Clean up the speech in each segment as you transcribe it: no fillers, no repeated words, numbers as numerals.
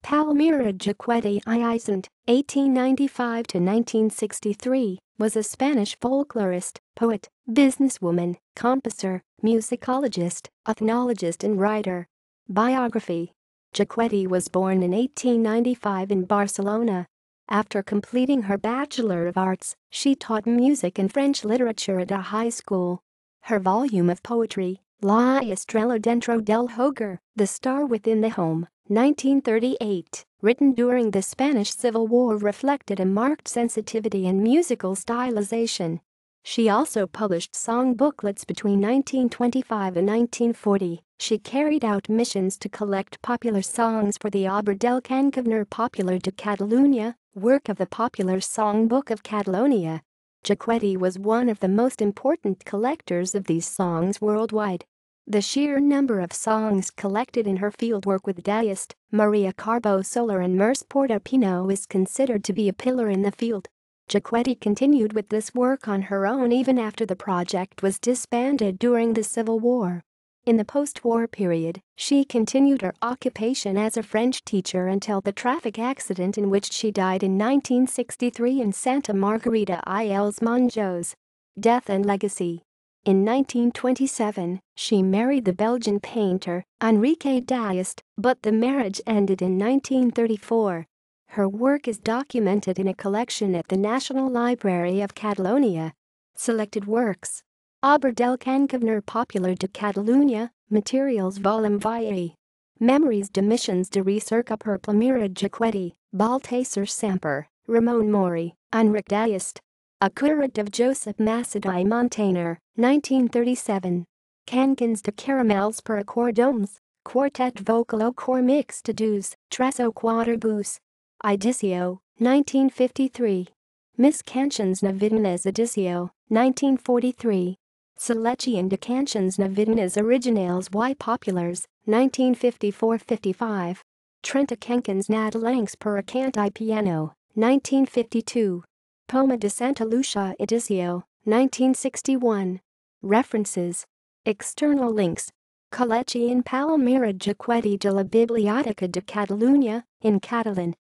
Palmira Jaquetti Isant, 1895 to 1963, was a Spanish folklorist, poet, businesswoman, composer, musicologist, ethnologist and writer. Biography. Jaquetti was born in 1895 in Barcelona. After completing her Bachelor of Arts, she taught music and French literature at a high school. Her volume of poetry, La Estrella Dentro del Hogar, The Star Within the Home, 1938, written during the Spanish Civil War, reflected a marked sensitivity and musical stylization. She also published song booklets between 1925 and 1940. She carried out missions to collect popular songs for the Obra del Cancionero Popular de Catalunya, work of the Popular Songbook of Catalonia. Jaquetti was one of the most important collectors of these songs worldwide. The sheer number of songs collected in her fieldwork with Dadaist, Maria Carbó Soler and Merce Portopino is considered to be a pillar in the field. Jaquetti continued with this work on her own even after the project was disbanded during the Civil War. In the post-war period, she continued her occupation as a French teacher until the traffic accident in which she died in 1963 in Santa Margarita y els Monjos. Death and legacy. In 1927, she married the Belgian painter, Enrique Dadaist, but the marriage ended in 1934. Her work is documented in a collection at the National Library of Catalonia. Selected works. Obra del Cancionero Popular de Catalunya, Materials Volume VIII. Memories de Missions de Recerca per Palmira Jaquetti, Baltasar Samper, Ramon Mori, Enric Dadaist. A Curate of Joseph Macedai Montaner, 1937. Cançons de Caramels per Acordeons, Quartet Vocal au Cor Mixte dos Tres ou Quatro Bus. Edicio, 1953. Miss Canções Navideñas Edicio, 1943. Seleção de Canções Navideñas Originais y Populares, 1954-55. Trenta Canções Nadalenques para Canto e Piano, 1952. Poma de Santa Lucia Edicio, 1961. References. External links. Col·legion Palmira Jaquetti de la Biblioteca de Catalunya, in Catalan.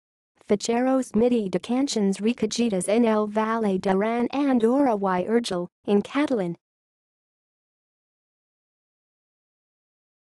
Ficheros MIDI de cançons recogidas en el Valle d'Aran and Ora y Urgell, in Catalan.